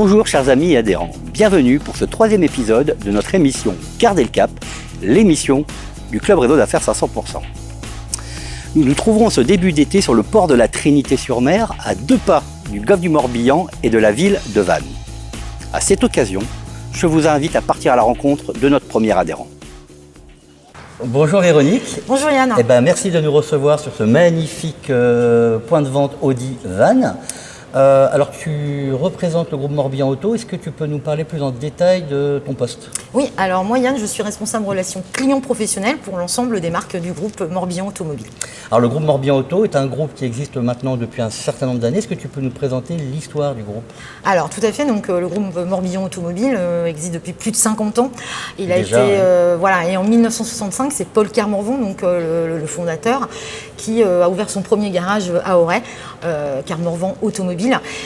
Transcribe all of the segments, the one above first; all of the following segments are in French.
Bonjour chers amis et adhérents, bienvenue pour ce troisième épisode de notre émission Gardez le Cap, l'émission du Club Réseau d'Affaires 500%. Nous nous trouvons ce début d'été sur le port de la Trinité-sur-Mer, à 2 pas du golfe du Morbihan et de la ville de Vannes. À cette occasion, je vous invite à partir à la rencontre de notre premier adhérent. Bonjour Véronique. Bonjour Yann. Merci de nous recevoir sur ce magnifique point de vente Audi Vannes. Alors tu représentes le groupe Morbihan Auto, est-ce que tu peux nous parler plus en détail de ton poste? Oui, alors moi Yann, je suis responsable relations clients professionnels pour l'ensemble des marques du groupe Morbihan Automobile. Alors le groupe Morbihan Auto est un groupe qui existe maintenant depuis un certain nombre d'années, est-ce que tu peux nous présenter l'histoire du groupe? Alors tout à fait, donc le groupe Morbihan Automobile existe depuis plus de 50 ans. Il a Déjà, été, voilà, et en 1965, c'est Paul Carmorvon, donc le fondateur, qui a ouvert son premier garage à Auray, Carmorvon Automobile.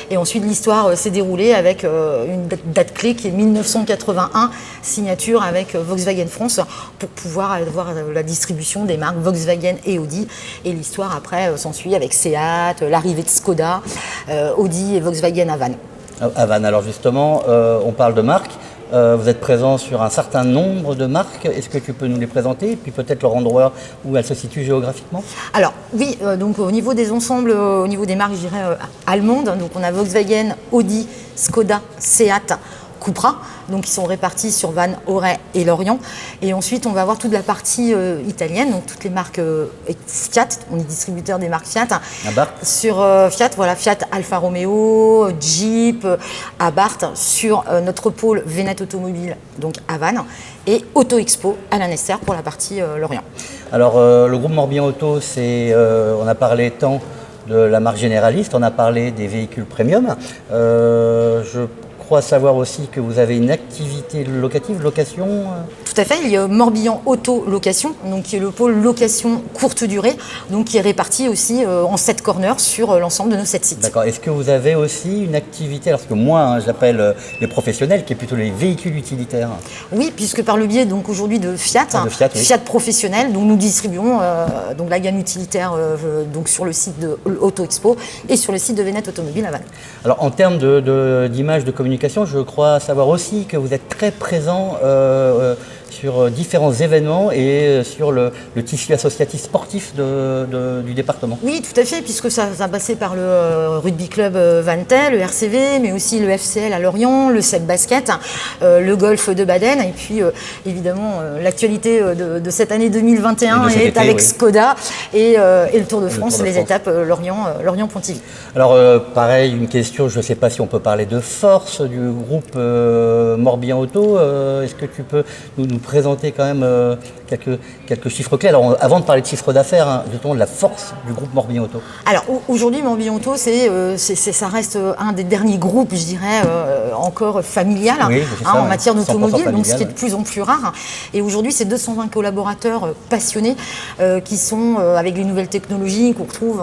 Et ensuite, l'histoire s'est déroulée avec une date clé qui est 1981, signature avec Volkswagen France pour pouvoir avoir la distribution des marques Volkswagen et Audi. Et l'histoire après s'ensuit avec Seat, l'arrivée de Skoda, Audi et Volkswagen à Vannes. À Vannes, alors justement, on parle de marques. Vous êtes présent sur un certain nombre de marques. Est-ce que tu peux nous les présenter et puis peut-être leur endroit où elles se situent géographiquement? Alors oui, donc au niveau des ensembles, au niveau des marques, je dirais allemandes, donc on a Volkswagen, Audi, Skoda, Seat, Cupra, donc ils sont répartis sur Vannes, Auray et Lorient. Et ensuite, on va avoir toute la partie italienne, donc toutes les marques Fiat, on est distributeur des marques Fiat. Abarth. Sur Fiat, voilà, Fiat Alfa Romeo, Jeep, Abarth, sur notre pôle Venet Automobile, donc à Vannes, et Auto Expo à la Nesser pour la partie Lorient. Alors le groupe Morbihan Auto, on a parlé tant de la marque généraliste, on a parlé des véhicules premium. Je crois savoir aussi que vous avez une activité locative, location. Tout à fait, il y a Morbihan Auto Location, donc qui est le pôle location courte durée, donc qui est réparti aussi en 7 corners sur l'ensemble de nos 7 sites. D'accord. Est-ce que vous avez aussi une activité, alors que moi j'appelle les professionnels, qui est plutôt les véhicules utilitaires? Oui, puisque par le biais donc aujourd'hui de Fiat, Fiat, oui. Fiat professionnel, donc nous distribuons donc la gamme utilitaire donc sur le site de Auto Expo et sur le site de Venet Automobile à Vannes. Alors en termes d'image de communication, je crois savoir aussi que vous êtes très présent sur différents événements et sur le tissu associatif sportif du département. Oui, tout à fait, puisque ça a passé par le rugby club Vantel, le RCV, mais aussi le FCL à Lorient, le CEP Basket, le golf de Baden, et puis évidemment l'actualité de cette année 2021 est avec oui. Skoda et le Tour de France, les étapes Lorient-Pontivy. Alors pareil, une question, je ne sais pas si on peut parler de force du groupe Morbihan Auto. Est-ce que tu peux nous présenter quand même quelques chiffres clés? Alors avant de parler de chiffre d'affaires, justement de la force du groupe Morbihan Auto. Alors aujourd'hui, Morbihan Auto, ça reste un des derniers groupes, je dirais, encore familial oui, en matière d'automobile, donc ce qui est de plus en plus rare. Et aujourd'hui, c'est 220 collaborateurs passionnés qui sont avec les nouvelles technologies qu'on retrouve,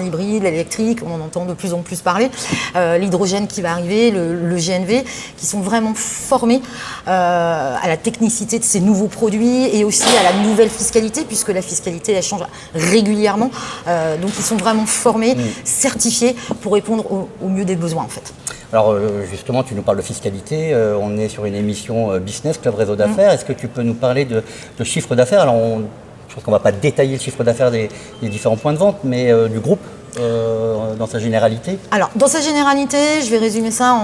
l'hybride, l'électrique, on en entend de plus en plus parler, l'hydrogène qui va arriver, le GNV, qui sont vraiment formés à la technicité de ces nouveaux produits et aussi à la nouvelle fiscalité, puisque la fiscalité elle change régulièrement. Donc ils sont vraiment formés, certifiés pour répondre au mieux des besoins en fait. Alors justement, tu nous parles de fiscalité, on est sur une émission business, Club Réseau d'Affaires. Est-ce que tu peux nous parler de chiffre d'affaires? Alors je pense qu'on ne va pas détailler le chiffre d'affaires des différents points de vente, mais du groupe dans sa généralité. Alors dans sa généralité, je vais résumer ça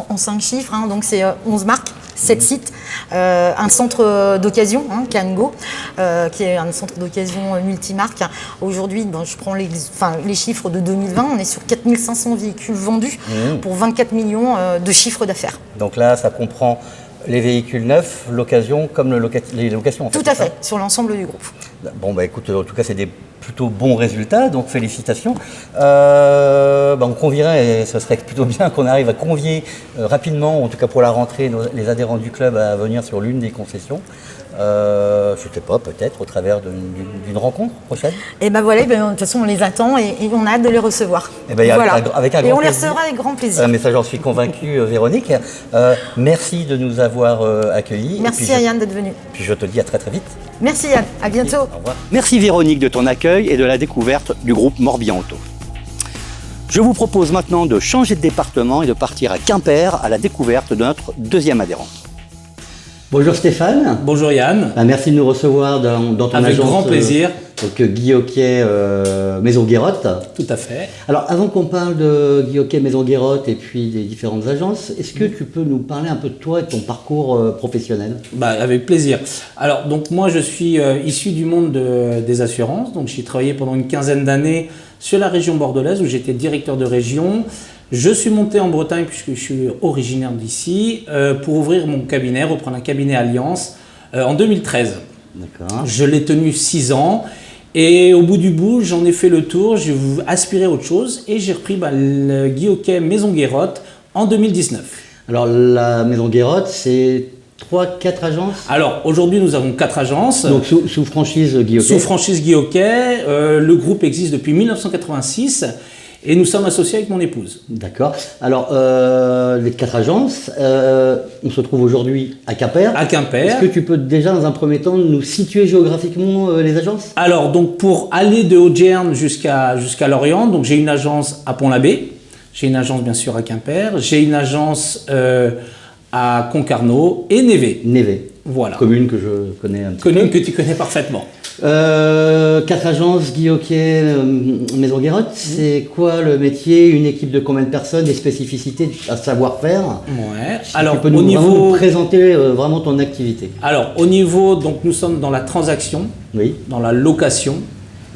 en 5 chiffres, donc c'est 11 marques, 7 sites, un centre d'occasion, Cango, qui est un centre d'occasion multimarque. Aujourd'hui, je prends les chiffres de 2020, on est sur 4500 véhicules vendus pour 24 millions de chiffres d'affaires. Donc là, ça comprend les véhicules neufs, l'occasion comme les locations. Tout à fait, sur l'ensemble du groupe. Bon, écoute, en tout cas, c'est des plutôt bons résultats, donc félicitations. On convierait, et ce serait plutôt bien qu'on arrive à convier rapidement, en tout cas pour la rentrée, les adhérents du club à venir sur l'une des concessions. Je ne sais pas, peut-être au travers d'une rencontre prochaine. Et voilà, de toute façon on les attend et on a hâte de les recevoir. Voilà. Avec un grand et on les plaisir. recevra avec grand plaisir. Mais ça j'en suis convaincu, Véronique. Merci de nous avoir accueillis. Merci à Yann d'être venu. Puis je te dis à très très vite. Merci Yann, à bientôt. Au revoir. Merci Véronique de ton accueil et de la découverte du groupe Morbihan Auto. Je vous propose maintenant de changer de département et de partir à Quimper à la découverte de notre deuxième adhérent. Bonjour Stéphane. Bonjour Yann. Merci de nous recevoir dans ton agence. Avec grand plaisir. Guy Hockey Maison Guérotte. Tout à fait. Alors avant qu'on parle de Guy Hockey Maison Guérotte et puis des différentes agences, est-ce que tu peux nous parler un peu de toi et de ton parcours professionnel? Avec plaisir. Alors donc moi je suis issu du monde des assurances, donc j'ai travaillé pendant une quinzaine d'années sur la région bordelaise où j'étais directeur de région. Je suis monté en Bretagne puisque je suis originaire d'ici pour ouvrir mon cabinet, reprendre un cabinet Alliance en 2013. D'accord. Je l'ai tenu 6 ans et au bout du bout, j'en ai fait le tour, j'ai aspiré à autre chose et j'ai repris le Guy Hockey Maison Guérotte en 2019. Alors la Maison Guérotte, c'est 3-4 agences? Alors aujourd'hui, nous avons 4 agences. Donc sous franchise Guy Hockey. Sous franchise Guy Hockey. Le groupe existe depuis 1986. Et nous sommes associés avec mon épouse. D'accord. Alors, les 4 agences, on se trouve aujourd'hui à Quimper. À Quimper. Est-ce que tu peux déjà, dans un premier temps, nous situer géographiquement les agences? Alors, donc pour aller de Haute-Gerne jusqu'à Lorient, donc j'ai une agence à Pont-l'Abbé, j'ai une agence bien sûr à Quimper, j'ai une agence à Concarneau et Névé. Névé. Voilà. Commune que je connais un petit peu. Commune que tu connais parfaitement. 4 agences, Guy Hockey, Maison Guérotte, c'est quoi le métier? Une équipe de combien de personnes? Des spécificités à savoir-faire? Ouais. Si alors, tu peux nous présenter vraiment ton activité. Alors, au niveau, donc nous sommes dans la transaction, oui, dans la location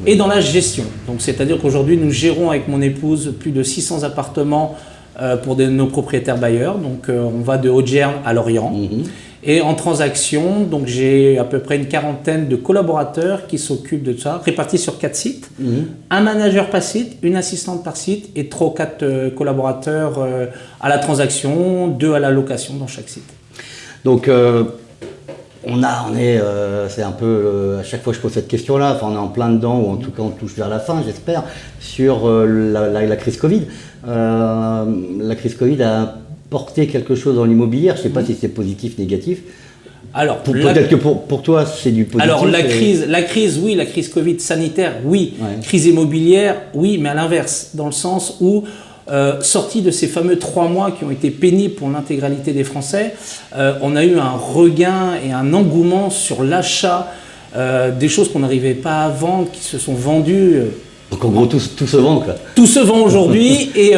et dans la gestion. Donc, c'est-à-dire qu'aujourd'hui, nous gérons avec mon épouse plus de 600 appartements pour nos propriétaires bailleurs. Donc, on va de Haute-Gerne à Lorient. Et en transaction, donc j'ai à peu près une 40aine de collaborateurs qui s'occupent de ça, répartis sur 4 sites. Un manager par site, une assistante par site et 3 ou 4 collaborateurs à la transaction, 2 à la location dans chaque site. Donc, c'est un peu, à chaque fois que je pose cette question-là, enfin, on est en plein dedans, ou en tout cas on touche vers la fin, j'espère, sur la crise Covid. La crise Covid a porté quelque chose dans l'immobilier, je ne sais pas si c'est positif, négatif. Alors, peut-être que pour toi c'est du positif. Alors la crise, oui, la crise Covid sanitaire, oui. Ouais. Crise immobilière, oui, mais à l'inverse, dans le sens où sorti de ces fameux 3 mois qui ont été pénibles pour l'intégralité des Français, on a eu un regain et un engouement sur l'achat des choses qu'on n'arrivait pas à vendre, qui se sont vendues. Donc en gros tout se vend quoi. Tout se vend aujourd'hui et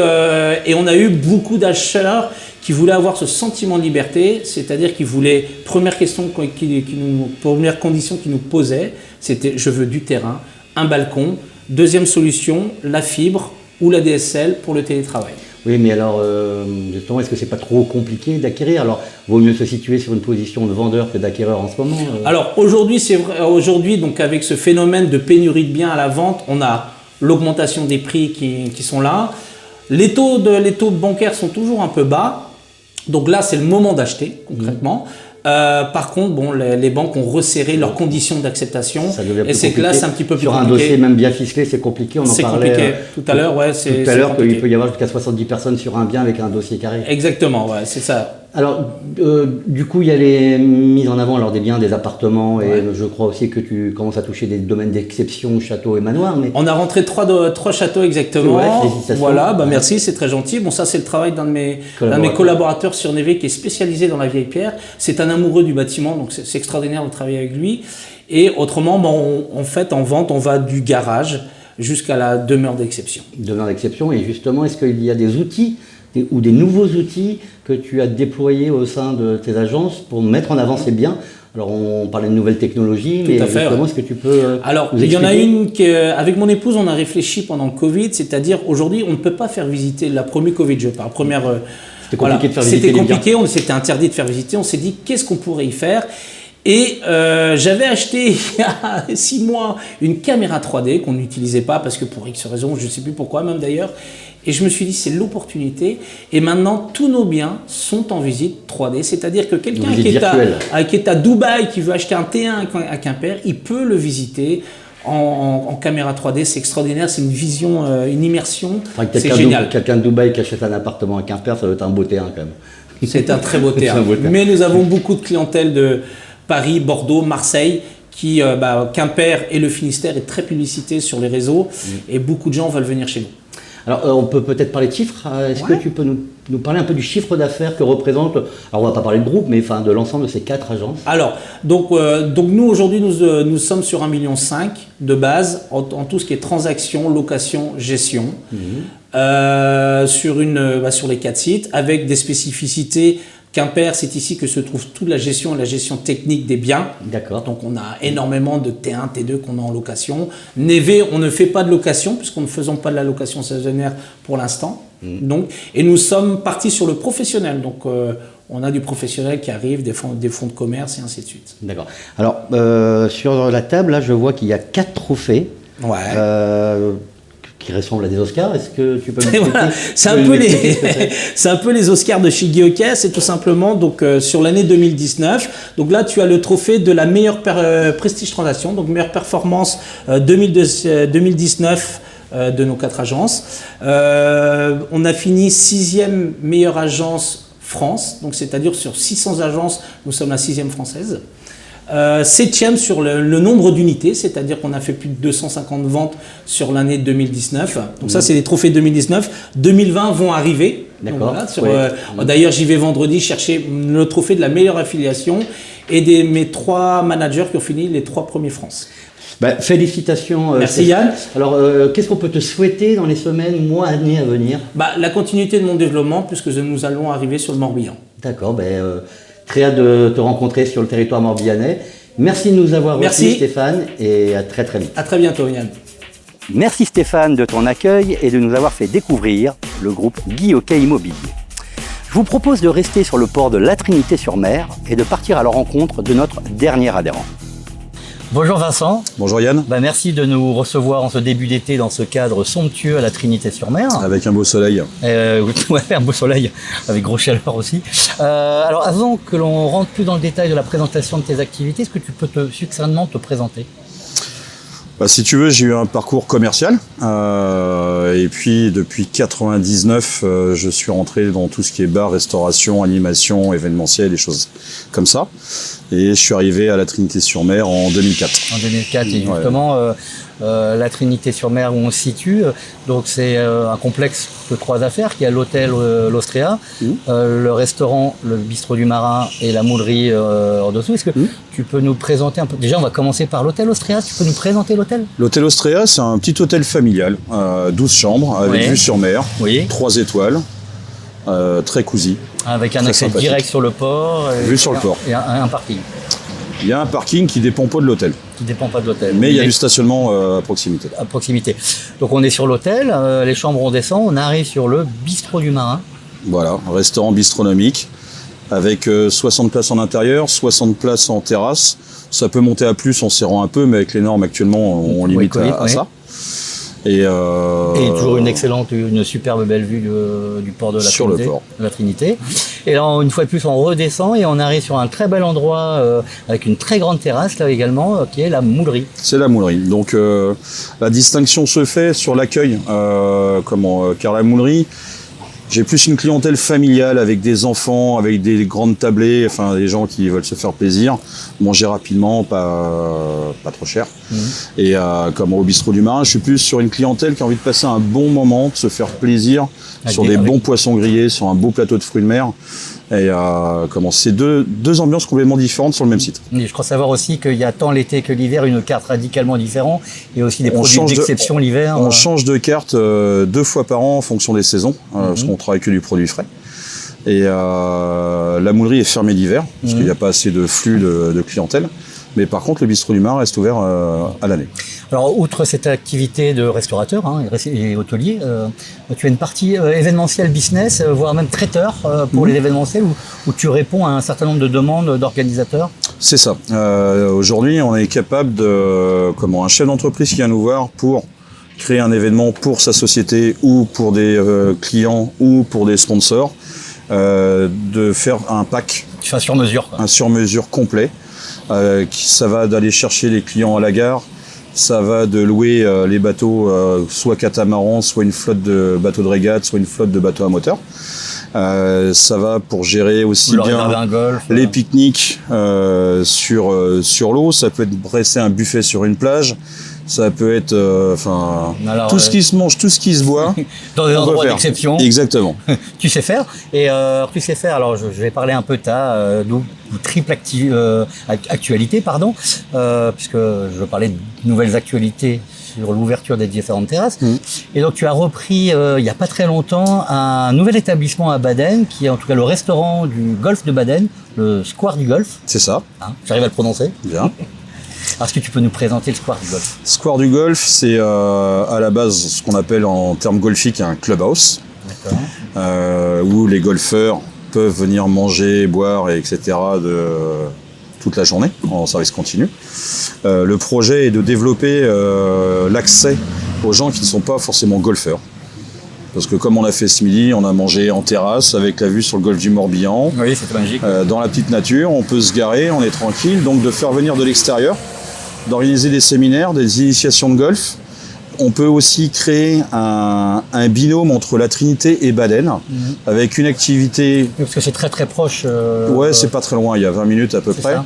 on a eu beaucoup d'acheteurs qui voulaient avoir ce sentiment de liberté, c'est-à-dire qu'ils voulaient, première condition qu'ils nous posaient, c'était je veux du terrain, un balcon. Deuxième solution, la fibre ou la DSL pour le télétravail. Oui, mais alors, justement, est-ce que c'est pas trop compliqué d'acquérir? Alors, vaut mieux se situer sur une position de vendeur que d'acquéreur en ce moment. Alors aujourd'hui, c'est vrai. Aujourd'hui, donc avec ce phénomène de pénurie de biens à la vente, on a l'augmentation des prix qui sont là. Les taux bancaires sont toujours un peu bas. Donc là, c'est le moment d'acheter, concrètement. Par contre, bon, les banques ont resserré leurs conditions d'acceptation. Et c'est que là, c'est un petit peu plus compliqué. Sur un dossier même bien ficelé, c'est compliqué. On en parlait compliqué. Tout à l'heure, ouais. Tout à l'heure, qu'il peut y avoir jusqu'à 70 personnes sur un bien avec un dossier carré. Exactement, ouais, c'est ça. Alors, du coup, il y a les mises en avant alors, des biens, des appartements, et je crois aussi que tu commences à toucher des domaines d'exception, châteaux et manoirs. Mais... On a rentré 3 châteaux exactement. Ouais, félicitations. Voilà, merci, c'est très gentil. Bon, ça, c'est le travail d'un de mes collaborateurs sur Névé qui est spécialisé dans la vieille pierre. C'est un amoureux du bâtiment, donc c'est extraordinaire de travailler avec lui. Et autrement, en fait, en vente, on va du garage jusqu'à la demeure d'exception. Demeure d'exception, et justement, est-ce qu'il y a des outils ou des nouveaux outils que tu as déployés au sein de tes agences pour mettre en avant ces biens? Alors, on parlait de nouvelles technologies, mais comment est-ce que tu peux Alors, il y en a une qu'avec mon épouse, on a réfléchi pendant le Covid, c'est-à-dire aujourd'hui, on ne peut pas faire visiter la première Covid, je parle. C'était compliqué de faire visiter. C'était compliqué, c'était interdit de faire visiter. On s'est dit, qu'est-ce qu'on pourrait y faire? Et j'avais acheté il y a 6 mois une caméra 3D qu'on n'utilisait pas parce que pour X raisons, je ne sais plus pourquoi même d'ailleurs. Et je me suis dit, c'est l'opportunité. Et maintenant, tous nos biens sont en visite 3D. C'est-à-dire que quelqu'un qui est à Dubaï, qui veut acheter un T1 à Quimper, il peut le visiter en caméra 3D. C'est extraordinaire, c'est une vision, une immersion. C'est génial. Quelqu'un de Dubaï qui achète un appartement à Quimper, ça doit être un beau T1 quand même. C'est un très beau T1. Mais nous avons beaucoup de clientèle de Paris, Bordeaux, Marseille, Quimper et le Finistère est très publicité sur les réseaux et beaucoup de gens veulent venir chez nous. Alors, on peut peut-être parler de chiffres. Est-ce que tu peux nous parler un peu du chiffre d'affaires que représente, alors on va pas parler de groupe, mais enfin de l'ensemble de ces 4 agences? Alors, donc nous aujourd'hui, nous sommes sur 1,5 million de base en tout ce qui est transactions, location, gestion, sur les 4 sites, avec des spécificités. Quimper, c'est ici que se trouve toute la gestion et la gestion technique des biens. D'accord. Donc on a énormément de T1, T2 qu'on a en location. Névé, on ne fait pas de location puisqu'on ne faisons pas de la location saisonnière pour l'instant. Donc, et nous sommes partis sur le professionnel. Donc on a du professionnel qui arrive, des fonds de commerce et ainsi de suite. D'accord. Alors sur la table, là, je vois qu'il y a 4 trophées. Ouais. Qui ressemblent à des Oscars. Est-ce que tu peux m'expliquer? Voilà. C'est un peu les Oscars de Shigioka. C'est tout simplement donc sur l'année 2019. Donc là, tu as le trophée de la meilleure prestige transaction, donc meilleure performance 2019 de nos 4 agences. On a fini 6e meilleure agence France. Donc c'est-à-dire sur 600 agences, nous sommes la 6e française. 7e sur le nombre d'unités, c'est-à-dire qu'on a fait plus de 250 ventes sur l'année 2019. Donc ça, c'est les trophées 2019. 2020 vont arriver. D'accord. Voilà, d'ailleurs, j'y vais vendredi chercher le trophée de la meilleure affiliation et mes 3 managers qui ont fini les 3 premiers France. Félicitations. Merci Yann. Alors, qu'est-ce qu'on peut te souhaiter dans les semaines, mois, années à venir? La continuité de mon développement, puisque nous allons arriver sur le Morbihan. D'accord. Très hâte de te rencontrer sur le territoire morbihanais. Merci de nous avoir reçus, Stéphane, et à très très vite. À très bientôt, Yann. Merci Stéphane de ton accueil et de nous avoir fait découvrir le groupe Guy Hockey Immobilier. Je vous propose de rester sur le port de La Trinité-sur-Mer et de partir à la rencontre de notre dernier adhérent. Bonjour Vincent. Bonjour Yann. Merci de nous recevoir en ce début d'été dans ce cadre somptueux à La Trinité-sur-Mer. Avec un beau soleil. Ouais, un beau soleil, avec grosse chaleur aussi. Alors avant que l'on rentre plus dans le détail de la présentation de tes activités, est-ce que tu peux succinctement te présenter? Si tu veux, j'ai eu un parcours commercial et puis depuis 99, je suis rentré dans tout ce qui est bar, restauration, animation, événementiel, des choses comme ça. Et je suis arrivé à La Trinité-sur-Mer en 2004. En 2004, et justement, La Trinité-sur-Mer où on se situe, donc c'est un complexe de 3 affaires qui a l'hôtel l'Austria, le restaurant, le bistrot du Marin et la moulerie en dessous. Est-ce que tu peux nous présenter un peu? Déjà, on va commencer par l'hôtel Austria. Tu peux nous présenter l'hôtel? L'hôtel Austria, c'est un petit hôtel familial, 12 chambres avec vue sur mer, 3 étoiles, très cosy. Avec un accès direct sur le port. Vue sur le port. Et un parking. Il y a un parking qui ne dépend pas de l'hôtel. Qui ne dépend pas de l'hôtel. Mais il y a du stationnement à proximité. À proximité. Donc on est sur l'hôtel, les chambres on descend, on arrive sur le bistrot du Marin. Voilà, un restaurant bistronomique avec 60 places en intérieur, 60 places en terrasse. Ça peut monter à plus en serrant un peu, mais avec les normes actuellement, on limite à ça. Et toujours une superbe belle vue du port de la Trinité. Et là, une fois de plus, on redescend et on arrive sur un très bel endroit avec une très grande terrasse là également, qui est la moulerie. C'est la moulerie. Donc la distinction se fait sur l'accueil, car la moulerie, j'ai plus une clientèle familiale avec des enfants, avec des grandes tablées, enfin des gens qui veulent se faire plaisir, manger rapidement, pas trop cher. Et comme au bistrot du Marin, je suis plus sur une clientèle qui a envie de passer un bon moment, de se faire plaisir sur des bons poissons grillés, sur un beau plateau de fruits de mer. Et c'est deux ambiances complètement différentes sur le même site. Et je crois savoir aussi qu'il y a tant l'été que l'hiver une carte radicalement différente et aussi des produits d'exception l'hiver. On change de carte 2 fois par an en fonction des saisons, parce qu'on travaille que du produit frais. Et la moulerie est fermée l'hiver, parce qu'il n'y a pas assez de flux de clientèle. Mais par contre, le bistrot du Marin reste ouvert à l'année. Alors, outre cette activité de restaurateur et hôtelier, tu as une partie événementielle business, voire même traiteur pour les événementiels, où tu réponds à un certain nombre de demandes d'organisateurs. C'est ça. Aujourd'hui, on est capable un chef d'entreprise qui vient nous voir pour créer un événement pour sa société ou pour des clients ou pour des sponsors, de faire un pack. Tu fais un sur-mesure. Un sur-mesure complet. Ça va d'aller chercher les clients à la gare, ça va de louer les bateaux, soit catamaran, soit une flotte de bateaux de régate, soit une flotte de bateaux à moteur. Ça va pour gérer aussi bien les pique-niques sur l'eau, ça peut être dresser un buffet sur une plage, ça peut être tout ce qui se mange, tout ce qui se boit. Dans des endroits d'exception. Exactement. Tu sais faire. Et tu sais faire, alors je vais parler un peu de ta triple actualité, puisque je veux parler de nouvelles actualités sur l'ouverture des différentes terrasses. Et donc tu as repris il n'y a pas très longtemps un nouvel établissement à Baden, qui est en tout cas le restaurant du golf de Baden, le Square du Golf. C'est ça. J'arrive à le prononcer. Bien. Est-ce que tu peux nous présenter le Square du Golf? Square du Golf, c'est à la base ce qu'on appelle en termes golfiques un clubhouse, où les golfeurs peuvent venir manger, boire, etc. toute la journée en service continu. Le projet est de développer l'accès aux gens qui ne sont pas forcément golfeurs. Parce que comme on a fait ce midi, on a mangé en terrasse avec la vue sur le golfe du Morbihan. Oui, c'est magique. Dans la petite nature, on peut se garer, on est tranquille. Donc de faire venir de l'extérieur, d'organiser des séminaires, des initiations de golf. On peut aussi créer un binôme entre la Trinité et Baden, avec une activité... Parce que c'est très très proche. Ouais, c'est pas très loin, il y a 20 minutes à peu près. Ça.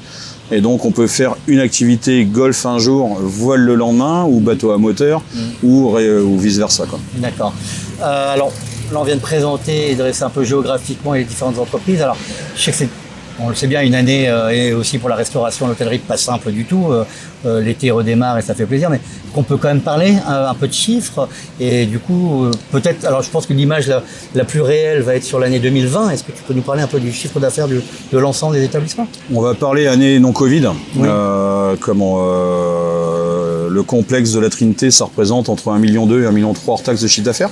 Et donc on peut faire une activité golf un jour, voile le lendemain, ou bateau à moteur, ou vice-versa. D'accord. Alors, là on vient de présenter et de dresser un peu géographiquement les différentes entreprises. Alors, je sais que on le sait bien, une année et aussi pour la restauration, l'hôtellerie, pas simple du tout. L'été redémarre et ça fait plaisir, mais qu'on peut quand même parler un peu de chiffres. Et du coup, peut-être, alors je pense que l'image la plus réelle va être sur l'année 2020. Est-ce que tu peux nous parler un peu du chiffre d'affaires de l'ensemble des établissements? On va parler année non Covid. Oui. Le complexe de la Trinité, ça représente entre 1,2 million et 1,3 million hors taxe de chiffre d'affaires.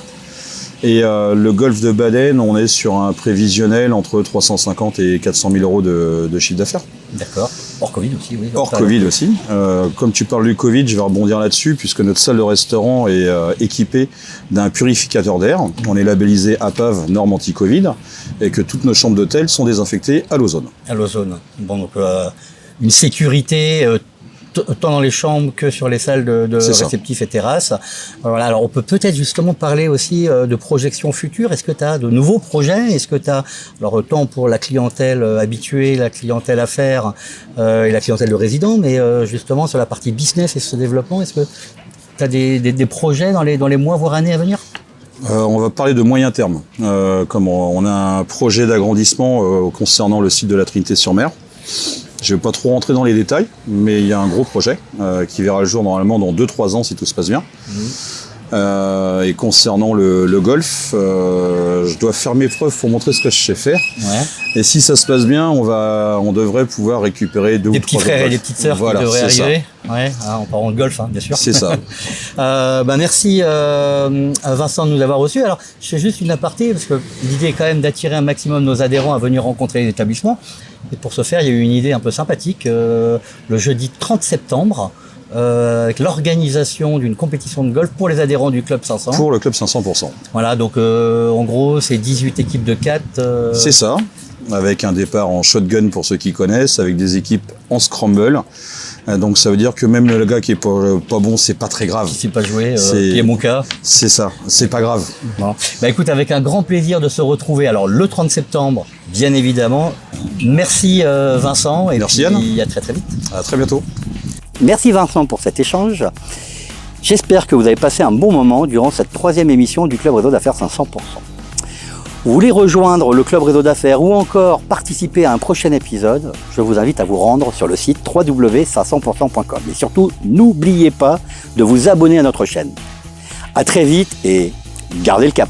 Et le golf de Baden, on est sur un prévisionnel entre 350 et 400 000 euros de chiffre d'affaires. D'accord. Hors Covid aussi, oui. Hors Covid aussi. Comme tu parles du Covid, je vais rebondir là-dessus, puisque notre salle de restaurant est équipée d'un purificateur d'air. On est labellisé APAV, norme anti-Covid, et que toutes nos chambres d'hôtel sont désinfectées à l'ozone. À l'ozone. Bon, donc une sécurité... tant dans les chambres que sur les salles de réceptifs et terrasses. Voilà, alors on peut peut-être justement parler aussi de projections futures. Est-ce que tu as de nouveaux projets? Est-ce que tu as, alors tant pour la clientèle habituée, la clientèle affaires et la clientèle de résidents, mais justement sur la partie business et ce développement, est-ce que tu as des projets dans les mois voire années à venir? On va parler de moyen terme. Comme on a un projet d'agrandissement concernant le site de la Trinité-sur-Mer. Je ne vais pas trop rentrer dans les détails, mais il y a un gros projet qui verra le jour normalement dans 2-3 ans si tout se passe bien. Et concernant le golf, je dois faire mes preuves pour montrer ce que je sais faire. Ouais. Et si ça se passe bien, on devrait pouvoir récupérer des petits frères et des petites sœurs qui devraient arriver. Ouais, en parlant de golf, bien sûr. C'est ça. Merci Vincent de nous avoir reçus. Alors, je fais juste une aparté, parce que l'idée est quand même d'attirer un maximum nos adhérents à venir rencontrer les établissements. Et pour ce faire, il y a eu une idée un peu sympathique. Le jeudi 30 septembre, avec l'organisation d'une compétition de golf pour les adhérents du Club 500. Pour le Club 500%. Voilà, donc en gros, c'est 18 équipes de 4. C'est ça, avec un départ en shotgun pour ceux qui connaissent, avec des équipes en scramble. Donc ça veut dire que même le gars qui est pas bon, c'est pas très grave. Qui sait pas jouer, qui est mon cas. C'est ça, c'est pas grave. Bon. Écoute, avec un grand plaisir de se retrouver. Alors le 30 septembre, bien évidemment. Merci Vincent et merci Yann. À très très vite. À très bientôt. Merci Vincent pour cet échange. J'espère que vous avez passé un bon moment durant cette 3e émission du Club Réseau d'Affaires 500%. Vous voulez rejoindre le Club Réseau d'Affaires ou encore participer à un prochain épisode, je vous invite à vous rendre sur le site www.500%.com. Et surtout, n'oubliez pas de vous abonner à notre chaîne. À très vite et gardez le cap.